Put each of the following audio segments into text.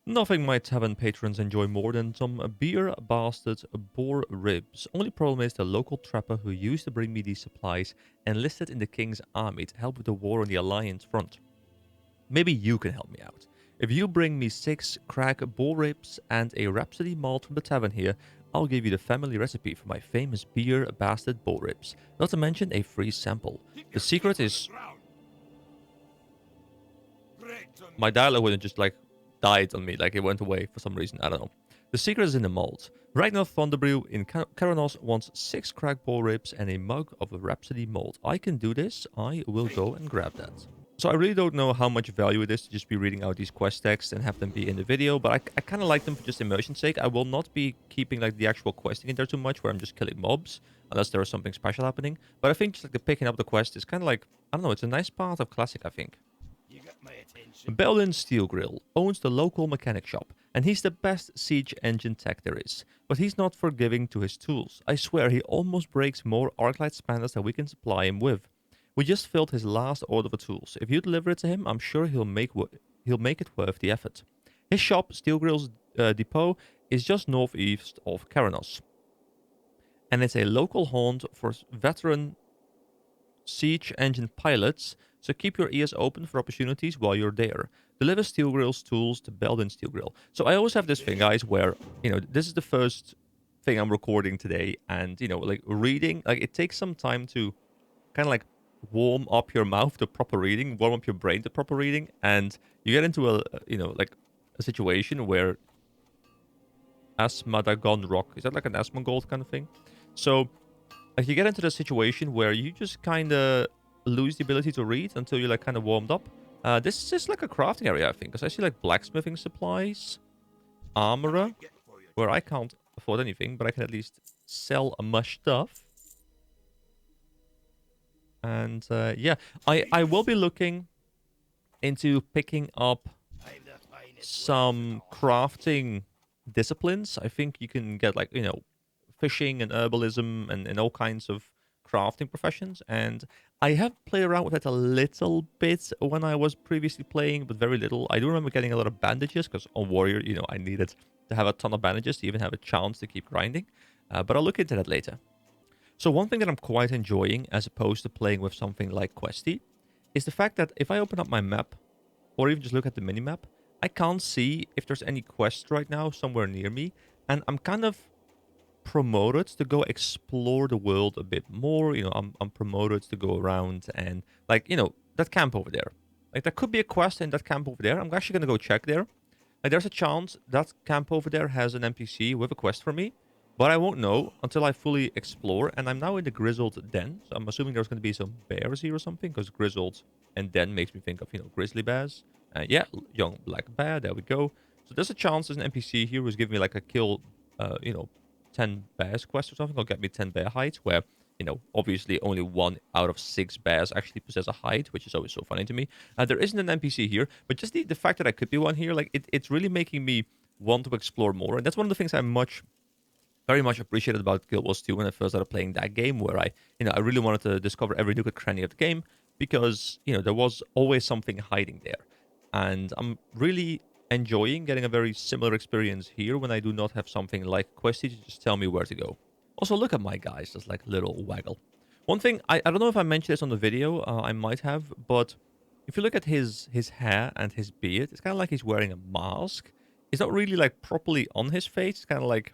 Nothing my tavern patrons enjoy more than some beer bastard boar ribs. Only problem is the local trapper who used to bring me these supplies enlisted in the king's army to help with the war on the alliance front. Maybe you can help me out. If you bring me 6 crack boar ribs and a Rhapsody malt from the tavern here, I'll give you the family recipe for my famous beer bastard boar ribs. Not to mention a free sample. The secret is my dialogue would have just like died on me, like it went away for some reason. I don't know. The secret is in the malt. Right now, Thunderbrew in Karanos wants 6 crack boar ribs and a mug of a Rhapsody malt. I can do this. I will go and grab that. So I really don't know how much value it is to just be reading out these quest texts and have them be in the video, but I kind of like them for just immersion's sake. I will not be keeping like the actual questing in there too much, where I'm just killing mobs, unless there is something special happening. But I think just like the picking up the quest is kind of like, I don't know, it's a nice part of Classic, I think. Belden Steel Grill owns the local mechanic shop, and he's the best siege engine tech there is. But he's not forgiving to his tools. I swear he almost breaks more Arclight spanners than we can supply him with. We just filled his last order for tools. If you deliver it to him, I'm sure he'll make it worth the effort. His shop, Steel Grill's Depot, is just northeast of Karanos, and it's a local haunt for veteran siege engine pilots, so keep your ears open for opportunities while you're there. Deliver Steel Grill's tools to Belden Steel Grill. So I always have this thing, guys, where, this is the first thing I'm recording today, and, like, reading, like, it takes some time to kind of, like, warm up your mouth to proper reading, warm up your brain to proper reading, and you get into like, a situation where Asmadagon Rock, is that like an Asmongold kind of thing? So, like, you get into the situation where you just kind of lose the ability to read until you're like kind of warmed up. This is like a crafting area, I think, because I see like blacksmithing supplies, armorer, where I can't afford anything, but I can at least sell my stuff. And yeah, I will be looking into picking up some crafting disciplines. I think you can get like, fishing and herbalism and all kinds of crafting professions. And I have played around with it a little bit when I was previously playing, but very little. I do remember getting a lot of bandages because on Warrior, I needed to have a ton of bandages to even have a chance to keep grinding. But I'll look into that later. So one thing that I'm quite enjoying, as opposed to playing with something like Questy, is the fact that if I open up my map, or even just look at the minimap, I can't see if there's any quest right now somewhere near me, and I'm kind of promoted to go explore the world a bit more. I'm promoted to go around and, like, that camp over there. Like, there could be a quest in that camp over there. I'm actually going to go check there. Like, there's a chance that camp over there has an NPC with a quest for me, but I won't know until I fully explore. And I'm now in the Grizzled Den, so I'm assuming there's going to be some bears here or something, because Grizzled and Den makes me think of, grizzly bears. Yeah, young black bear, there we go. So there's a chance there's an NPC here who's giving me like a kill, 10 bears quest or something. I'll get me 10 bear hides, where, obviously only 1 out of 6 bears actually possess a hide, which is always so funny to me. There isn't an NPC here, but just the fact that I could be one here, like, it's really making me want to explore more. And that's one of the things I very much appreciated about Guild Wars 2 when I first started playing that game, where I really wanted to discover every nook and cranny of the game, because, there was always something hiding there. And I'm really enjoying getting a very similar experience here when I do not have something like Questy to just tell me where to go. Also, look at my guys, just like little waggle. One thing, I don't know if I mentioned this on the video, I might have, but if you look at his hair and his beard, it's kind of like he's wearing a mask. It's not really like properly on his face, it's kind of like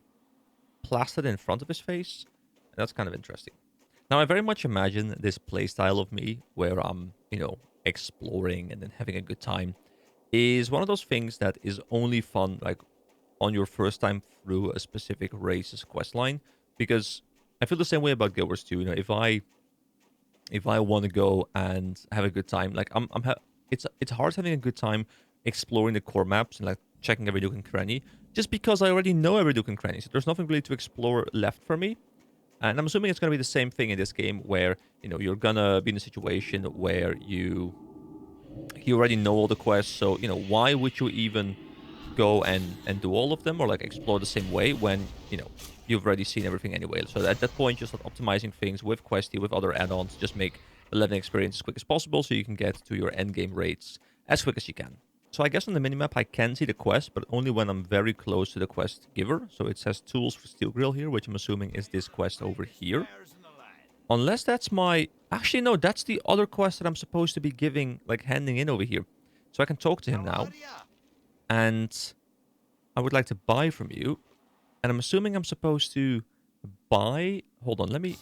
plastered in front of his face. And that's kind of interesting. Now, I very much imagine this playstyle of me where I'm, exploring and then having a good time is one of those things that is only fun like on your first time through a specific race's quest line, because I feel the same way about Guild Wars 2. If I want to go and have a good time, like it's hard having a good time exploring the core maps and like checking every nook and cranny, just because I already know every nook and cranny. So there's nothing really to explore left for me. And I'm assuming it's going to be the same thing in this game, where you're gonna be in a situation where you already know all the quests. So why would you even go and do all of them, or like explore the same way, when you've already seen everything anyway? So at that point, just optimizing things with Questy, with other add-ons, just make the leveling experience as quick as possible, so you can get to your end game rates as quick as you can. So I guess on the minimap I can see the quest, but only when I'm very close to the quest giver. So it says tools for steel grill here, which I'm assuming is this quest over here. Unless that's my... Actually, no, that's the other quest that I'm supposed to be giving, like, handing in over here. So I can talk to him now. And I would like to buy from you. And I'm assuming I'm supposed to buy... Hold on, let me...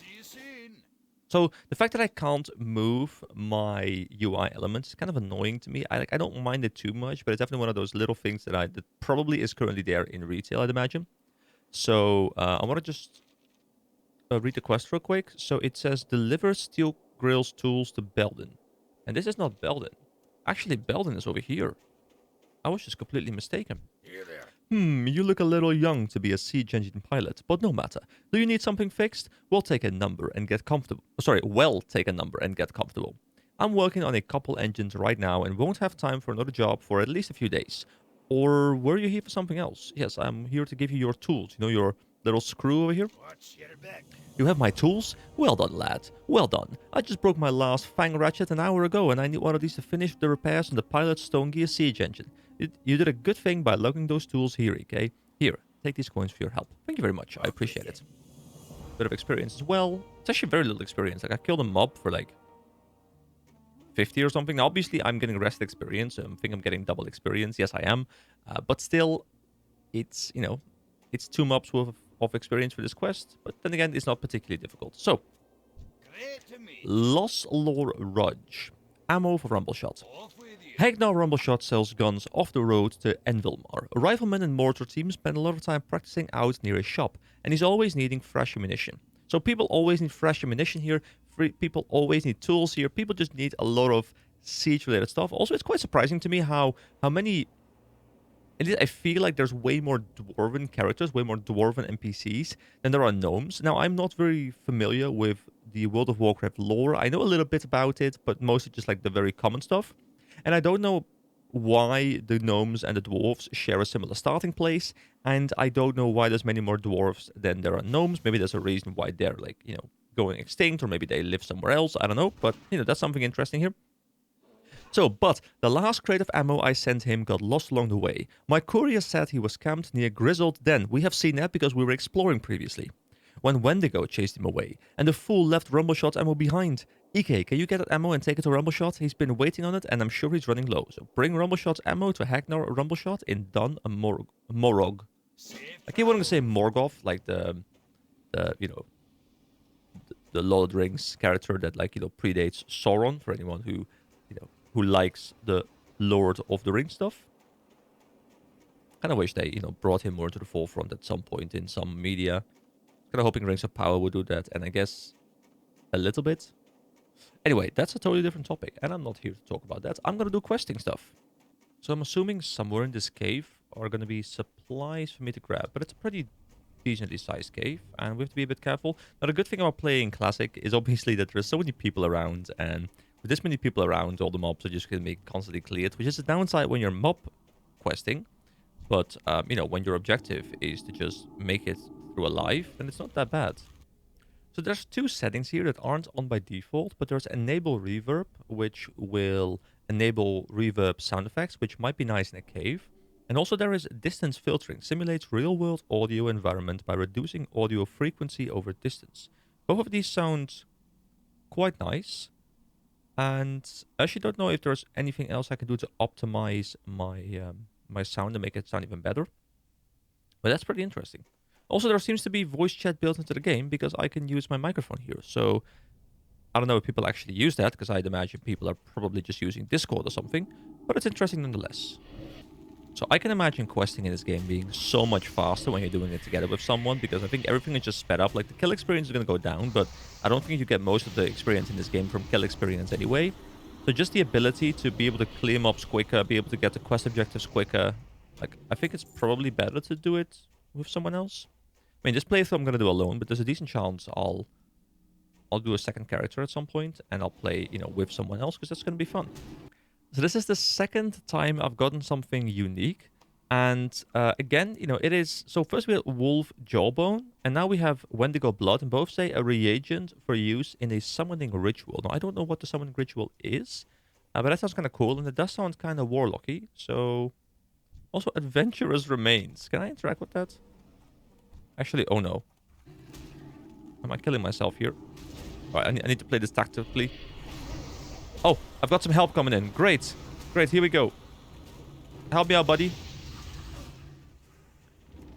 So the fact that I can't move my UI elements is kind of annoying to me. I don't mind it too much, but it's definitely one of those little things that probably is currently there in retail, I'd imagine. So I want to just read the quest real quick. So it says, deliver steel grills tools to Belden. And this is not Belden. Actually, Belden is over here. I was just completely mistaken. You look a little young to be a siege engine pilot, but no matter. Do you need something fixed? We'll take a number and get comfortable. Sorry, well take a number and get comfortable. I'm working on a couple engines right now and won't have time for another job for at least a few days. Or were you here for something else? Yes, I'm here to give you your tools. You know, your little screw over here? You have my tools? Well done, lad. Well done. I just broke my last fang ratchet an hour ago and I need one of these to finish the repairs on the pilot's stone gear siege engine. You did a good thing by lugging those tools here, okay? Here, take these coins for your help. Thank you very much. I appreciate it. Bit of experience as well. It's actually very little experience. Like, I killed a mob for, like, 50 or something. Now, obviously, I'm getting rest experience. I think I'm getting double experience. Yes, I am. But still, it's, you know, it's 2 mobs worth of experience for this quest. But then again, it's not particularly difficult. So, Lost Lore Rudge. Ammo for Rumbleshot. Hagnar Rumbleshot sells guns off the road to Envilmar. A rifleman and mortar team spend a lot of time practicing out near his shop, and he's always needing fresh ammunition. So people always need fresh ammunition here, people always need tools here, people just need a lot of siege-related stuff. Also, it's quite surprising to me how many... I feel like there's way more dwarven characters, way more dwarven NPCs than there are gnomes. Now, I'm not very familiar with the World of Warcraft lore. I know a little bit about it, but mostly just like the very common stuff. And I don't know why the gnomes and the dwarves share a similar starting place, and I don't know why there's many more dwarves than there are gnomes. Maybe there's a reason why they're, like, you know, going extinct, or maybe they live somewhere else. I don't know, but, you know, that's something interesting here. So, but the last crate of ammo I sent him got lost along the way. My courier said he was camped near Grizzled Den. We have seen that because we were exploring previously. When Wendigo chased him away, and the fool left Rumbleshot ammo behind. EK, can you get that ammo and take it to Rumbleshot? He's been waiting on it, and I'm sure he's running low. So bring Rumbleshot's ammo to Hagnar Rumbleshot in Dun Morog. I keep wanting to say Morgoth, like the you know, the Lord of the Rings character that, like, you know, predates Sauron, for anyone who, you know, who likes the Lord of the Rings stuff. Kind of wish they, you know, brought him more to the forefront at some point in some media. Kind of hoping Rings of Power would do that, and I guess a little bit. Anyway, that's a totally different topic, and I'm not here to talk about that. I'm going to do questing stuff. So I'm assuming somewhere in this cave are going to be supplies for me to grab, but it's a pretty decently sized cave, and we have to be a bit careful. Now, the good thing about playing Classic is obviously that there's so many people around, and with this many people around, all the mobs are just going to be constantly cleared, which is a downside when you're mob questing. But, you know, when your objective is to just make it through alive, then it's not that bad. So there's 2 settings here that aren't on by default, but there's enable reverb, which will enable reverb sound effects, which might be nice in a cave. And also there is distance filtering, simulates real-world audio environment by reducing audio frequency over distance. Both of these sound quite nice. And I actually don't know if there's anything else I can do to optimize my my sound and make it sound even better. But that's pretty interesting. Also, there seems to be voice chat built into the game because I can use my microphone here. So I don't know if people actually use that, because I'd imagine people are probably just using Discord or something. But it's interesting nonetheless. So I can imagine questing in this game being so much faster when you're doing it together with someone, because I think everything is just sped up. Like, the kill experience is going to go down, but I don't think you get most of the experience in this game from kill experience anyway. So just the ability to be able to clear mobs quicker, be able to get the quest objectives quicker. Like, I think it's probably better to do it with someone else. I mean, this playthrough I'm going to do alone, but there's a decent chance I'll do a second character at some point, and I'll play, you know, with someone else, because that's going to be fun. So this is the second time I've gotten something unique. And again, you know, it is... So first we had Wolf Jawbone, and now we have Wendigo Blood, and both say a reagent for use in a summoning ritual. Now, I don't know what the summoning ritual is. But that sounds kind of cool, and it does sound kind of warlocky. So, also adventurous remains. Can I interact with that? Actually, oh no. Am I killing myself here? All right, I need to play this tactically. Oh, I've got some help coming in. Great. Great, here we go. Help me out, buddy.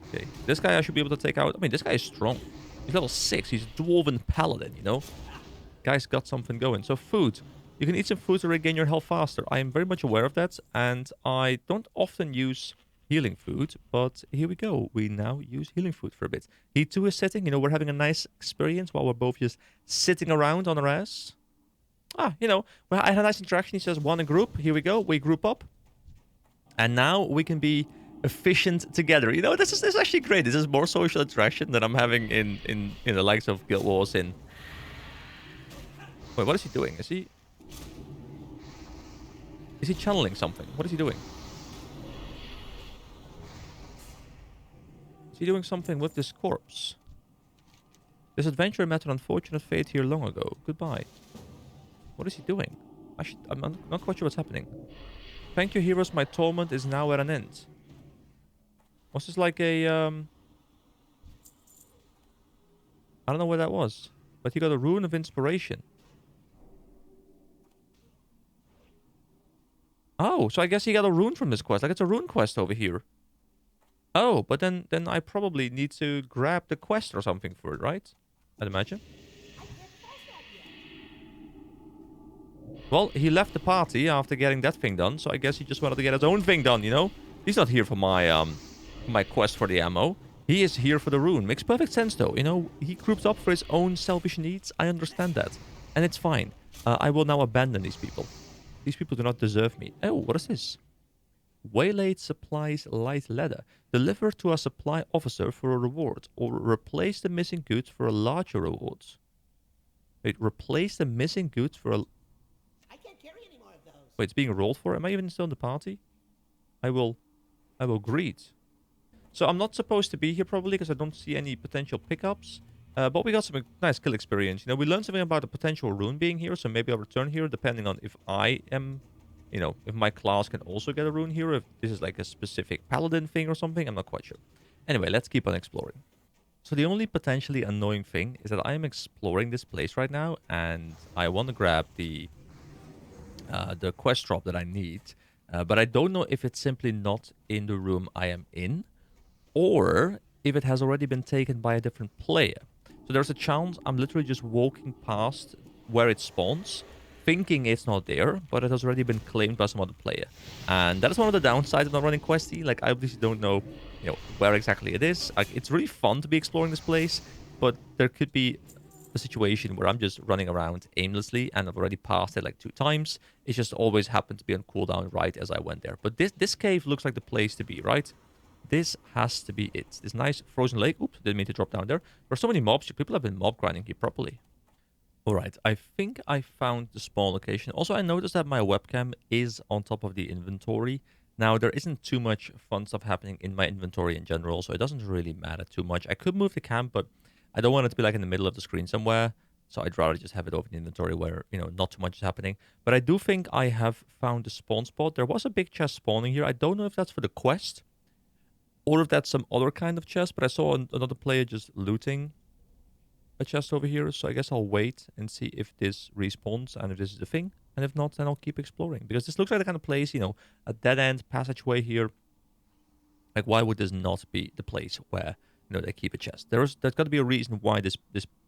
Okay, this guy I should be able to take out. I mean, this guy is strong. He's level 6. He's a dwarven paladin, you know? Guy's got something going. So food. You can eat some food to regain your health faster. I am very much aware of that, and I don't often use healing food, but here we go. We now use healing food for a bit. He too is sitting. You know, we're having a nice experience while we're both just sitting around on our ass. Ah, you know, well, I had a nice interaction. He says, one in group. Here we go. We group up. And now we can be efficient together. You know, this is actually great. This is more social interaction than I'm having in the likes of Guild Wars in... Wait, what is he doing? Is he channeling something? What is he doing? Is he doing something with this corpse? This adventure met an unfortunate fate here long ago. Goodbye. What is he doing? I'm not quite sure what's happening. Thank you, heroes. My torment is now at an end. Was this like a... I don't know what that was. But he got a rune of inspiration. Oh, so I guess he got a rune from this quest. Like, it's a rune quest over here. Oh, but then I probably need to grab the quest or something for it, right? I'd imagine. Well, he left the party after getting that thing done, so I guess he just wanted to get his own thing done, you know? He's not here for my quest for the ammo. He is here for the rune. Makes perfect sense, though. You know, he grouped up for his own selfish needs. I understand that. And it's fine. I will now abandon these people. These people do not deserve me. Oh, what is this? Waylaid supplies light leather. Deliver to a supply officer for a reward. Or replace the missing goods for a larger reward. Wait, replace the missing goods for a... I can't carry any more of those. Wait, it's being rolled for? Am I even still in the party? I will greet. So I'm not supposed to be here probably because I don't see any potential pickups. But we got some nice kill experience. You know, we learned something about the potential rune being here, so maybe I'll return here depending on if I am, you know, if my class can also get a rune here, if this is like a specific paladin thing or something, I'm not quite sure. Anyway, let's keep on exploring. So the only potentially annoying thing is that I am exploring this place right now, and I want to grab the quest drop that I need, but I don't know if it's simply not in the room I am in, or if it has already been taken by a different player. So there's a chance I'm literally just walking past where it spawns, thinking it's not there, but it has already been claimed by some other player. And that is one of the downsides of not running Questy. Like, I obviously don't know, you know, where exactly it is. Like, it's really fun to be exploring this place, but there could be a situation where I'm just running around aimlessly and I've already passed it like 2 times. It just always happened to be on cooldown right as I went there. But this cave looks like the place to be, right? This has to be it. This nice frozen lake. Oops, didn't mean to drop down there. There are so many mobs. People have been mob grinding here properly. Alright, I think I found the spawn location. Also, I noticed that my webcam is on top of the inventory. Now, there isn't too much fun stuff happening in my inventory in general, so it doesn't really matter too much. I could move the cam, but I don't want it to be like in the middle of the screen somewhere. So I'd rather just have it over in the inventory where, you know, not too much is happening. But I do think I have found the spawn spot. There was a big chest spawning here. I don't know if that's for the quest, or if that's some other kind of chest, but I saw another player just looting a chest over here, so I guess I'll wait and see if this respawns and if this is the thing, and if not, then I'll keep exploring, because this looks like the kind of place, you know, a dead-end passageway here. Like, why would this not be the place where, you know, they keep a chest? There's got to be a reason why this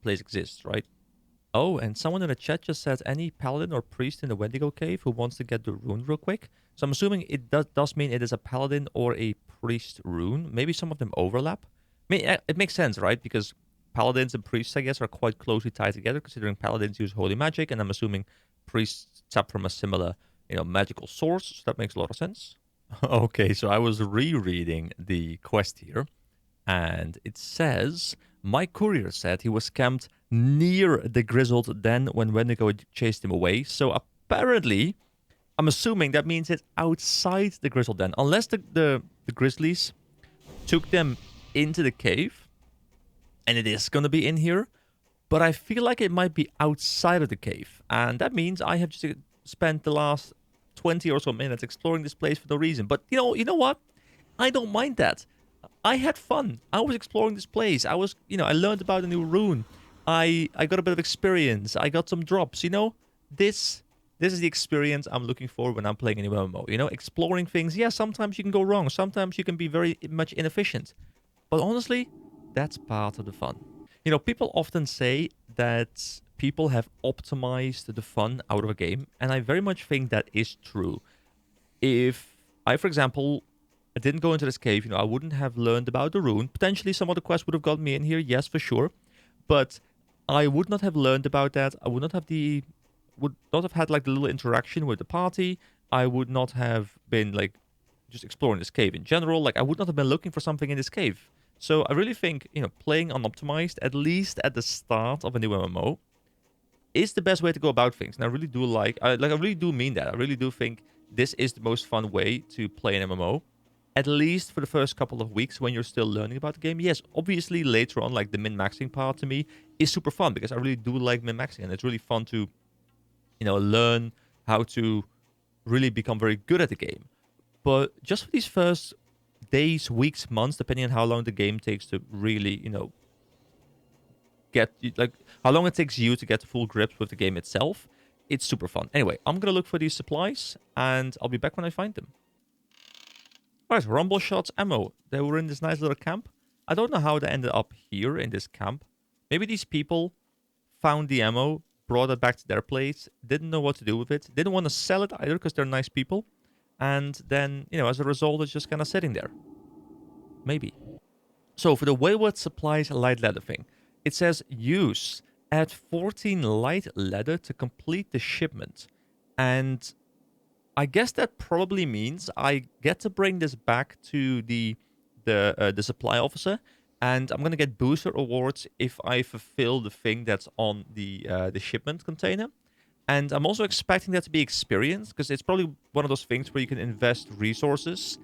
place exists, right? Oh, and someone in the chat just said any paladin or priest in the Wendigo cave who wants to get the rune real quick. So I'm assuming it does mean it is a paladin or a priest rune. Maybe some of them overlap. I mean, it makes sense, right? Because paladins and priests, I guess, are quite closely tied together, considering paladins use holy magic, and I'm assuming priests tap from a similar, you know, magical source. So that makes a lot of sense. Okay, so I was rereading the quest here, and it says, my courier said he was camped near the grizzled den when Wendigo chased him away. So apparently, I'm assuming that means it's outside the grizzled den. Unless the grizzlies took them into the cave, and it is going to be in here, but I feel like it might be outside of the cave. And that means I have just spent the last 20 or so minutes exploring this place for no reason. But you know what? I don't mind that. I had fun. I was exploring this place. I was, I learned about a new rune. I got a bit of experience. I got some drops. This is the experience I'm looking for when I'm playing any MMO. Exploring things. Yeah, sometimes you can go wrong. Sometimes you can be very much inefficient. But honestly, that's part of the fun. People often say that people have optimized the fun out of a game, and I very much think that is true. If I, for example, didn't go into this cave, I wouldn't have learned about the rune. Potentially some other quest would have gotten me in here, yes, for sure. But I would not have learned about that. I would not have had like the little interaction with the party. I would not have been like just exploring this cave in general. Like I would not have been looking for something in this cave. So I really think, playing unoptimized, at least at the start of a new MMO, is the best way to go about things. And I really do I really do mean that. I really do think this is the most fun way to play an MMO. At least for the first couple of weeks when you're still learning about the game. Yes, obviously later on, like the min-maxing part to me is super fun because I really do like min-maxing. And it's really fun to, learn how to really become very good at the game. But just for these first days, weeks, months, depending on how long the game takes to really, get like how long it takes you to get full grips with the game itself, it's super fun. Anyway, I'm gonna look for these supplies and I'll be back when I find them. Alright, Rumbleshot's ammo. They were in this nice little camp. I don't know how they ended up here in this camp. Maybe these people found the ammo, brought it back to their place, didn't know what to do with it, didn't want to sell it either because they're nice people. And then, as a result, it's just kind of sitting there. Maybe. So for the Wayward Supplies light leather thing, it says add 14 light leather to complete the shipment. And I guess that probably means I get to bring this back to the supply officer, and I'm gonna get booster awards if I fulfill the thing that's on the shipment container. And I'm also expecting that to be experience, because it's probably one of those things where you can invest resources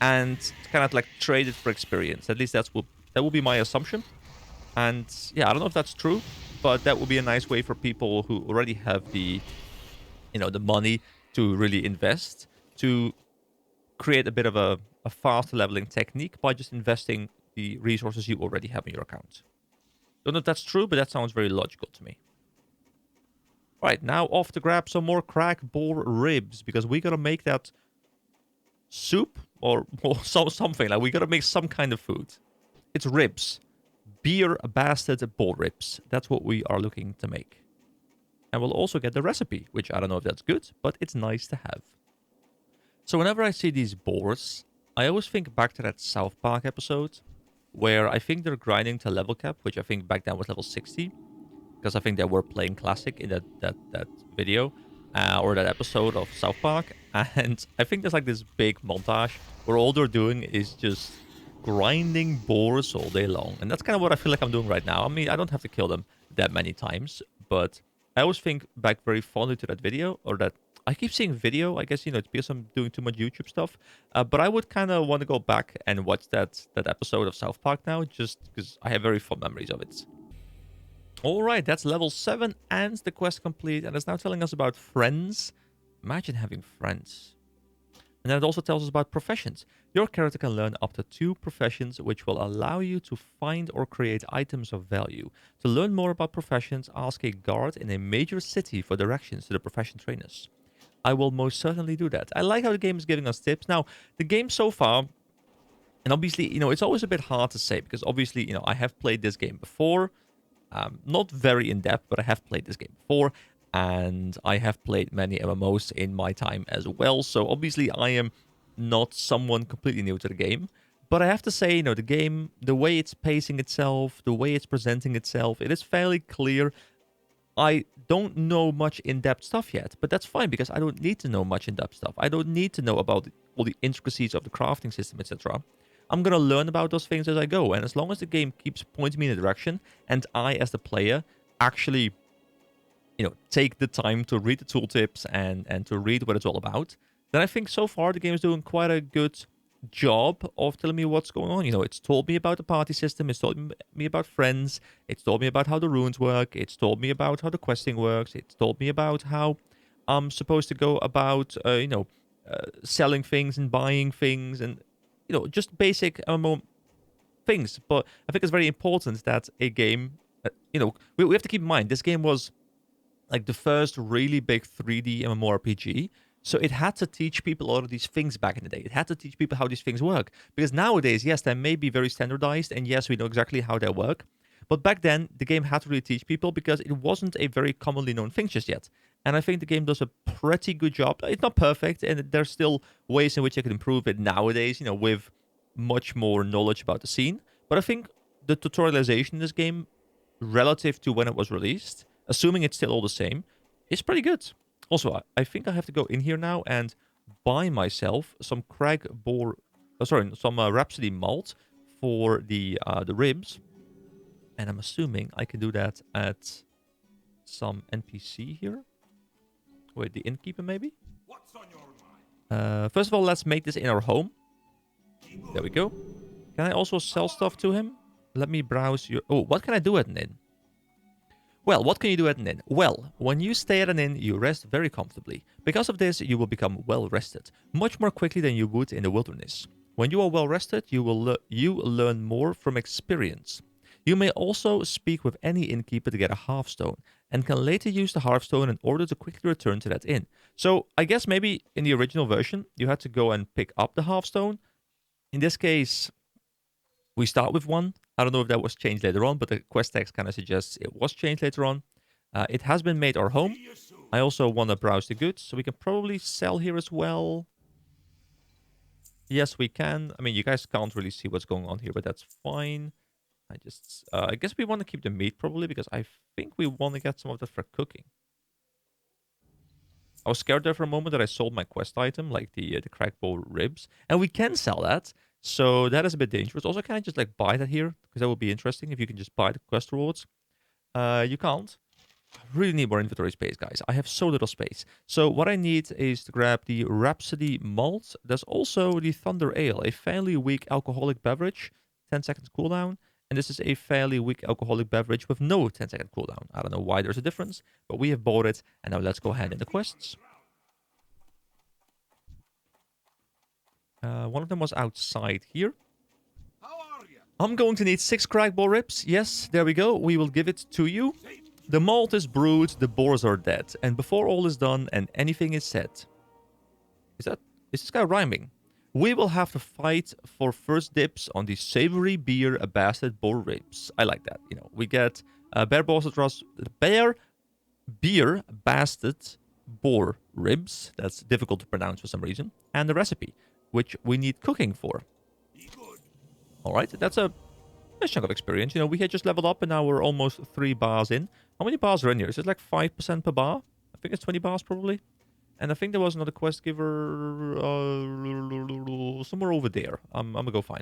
and kind of like trade it for experience. At least that will be my assumption. And yeah, I don't know if that's true, but that would be a nice way for people who already have the the money to really invest, to create a bit of a fast leveling technique by just investing the resources you already have in your account. Don't know if that's true, but that sounds very logical to me. Right, now off to grab some more crack boar ribs, because we gotta make that soup or something. Like, we gotta make some kind of food. It's ribs. Beer basted boar ribs. That's what we are looking to make. And we'll also get the recipe, which I don't know if that's good, but it's nice to have. So whenever I see these boars, I always think back to that South Park episode, where I think they're grinding to level cap, which I think back then was level 60, because I think they were playing Classic in that video, or that episode of South Park. And I think there's like this big montage where all they're doing is just grinding boars all day long. And that's kind of what I feel like I'm doing right now. I mean, I don't have to kill them that many times, but I always think back very fondly to that video, or that I keep saying video. I guess, it's because I'm doing too much YouTube stuff. But I would kind of want to go back and watch that episode of South Park now, just because I have very fond memories of it. All right, that's level 7 and the quest complete. And it's now telling us about friends. Imagine having friends. And then it also tells us about professions. Your character can learn up to 2 professions, which will allow you to find or create items of value. To learn more about professions, ask a guard in a major city for directions to the profession trainers. I will most certainly do that. I like how the game is giving us tips. Now, the game so far, and obviously, it's always a bit hard to say, because obviously, I have played this game before. Not very in-depth, but I have played this game before. And I have played many MMOs in my time as well. So obviously I am not someone completely new to the game. But I have to say, the game, the way it's pacing itself, the way it's presenting itself, it is fairly clear. I don't know much in-depth stuff yet, but that's fine, because I don't need to know much in-depth stuff. I don't need to know about all the intricacies of the crafting system, etc. I'm going to learn about those things as I go. And as long as the game keeps pointing me in a direction, and I, as the player, actually take the time to read the tooltips and to read what it's all about, then I think so far the game is doing quite a good job of telling me what's going on. It's told me about the party system, it's told me about friends, it's told me about how the runes work, it's told me about how the questing works, it's told me about how I'm supposed to go about, selling things and buying things and, just basic MMO things. But I think it's very important that a game, we have to keep in mind, this game was like the first really big 3D MMORPG. So it had to teach people a lot of these things back in the day. It had to teach people how these things work. Because nowadays, yes, they may be very standardized, and yes, we know exactly how they work. But back then, the game had to really teach people because it wasn't a very commonly known thing just yet. And I think the game does a pretty good job. It's not perfect, and there's still ways in which I could improve it nowadays, with much more knowledge about the scene. But I think the tutorialization in this game, relative to when it was released, assuming it's still all the same, is pretty good. Also, I think I have to go in here now and buy myself some some Rhapsody malt for the ribs. And I'm assuming I can do that at some NPC here. Wait, the innkeeper maybe? What's on your mind? First of all, let's make this in our home. There we go. Can I also sell stuff to him? Let me browse your... Oh, what can I do at an inn? Well, what can you do at an inn? Well, when you stay at an inn, you rest very comfortably. Because of this, you will become well rested, much more quickly than you would in the wilderness. When you are well rested, you learn more from experience. You may also speak with any innkeeper to get a hearthstone, and can later use the hearthstone in order to quickly return to that inn. So, I guess maybe in the original version, you had to go and pick up the hearthstone. In this case, we start with one. I don't know if that was changed later on, but the quest text kind of suggests it was changed later on. It has been made our home. I also want to browse the goods, so we can probably sell here as well. Yes, we can. I mean, you guys can't really see what's going on here, but that's fine. I guess we want to keep the meat probably, because I think we want to get some of that for cooking. I was scared there for a moment that I sold my quest item, like the crackbow ribs, and we can sell that. So that is a bit dangerous. Also, can I just like buy that here? Because that would be interesting if you can just buy the quest rewards. You can't. I really need more inventory space, guys. I have so little space. So what I need is to grab the Rhapsody malt. There's also the Thunder Ale, a fairly weak alcoholic beverage, 10 seconds cooldown. And this is a fairly weak alcoholic beverage with no 10-second cooldown. I don't know why there's a difference, but we have bought it. And now let's go ahead in the quests. One of them was outside here. How are you? I'm going to need 6 crackboar ribs. Yes, there we go. We will give it to you. The malt is brewed, the boars are dead. And before all is done and anything is said... Is this guy rhyming? We will have to fight for first dibs on the savory beer BASTED BOAR ribs. I like that. We get beer BASTED BOAR ribs. That's difficult to pronounce for some reason. And the recipe, which we need cooking for. All right, that's a nice chunk of experience. We had just leveled up and now we're almost 3 bars in. How many bars are in here? Is it like 5% per bar? I think it's 20 bars probably. And I think there was another quest giver somewhere over there. I'm gonna go find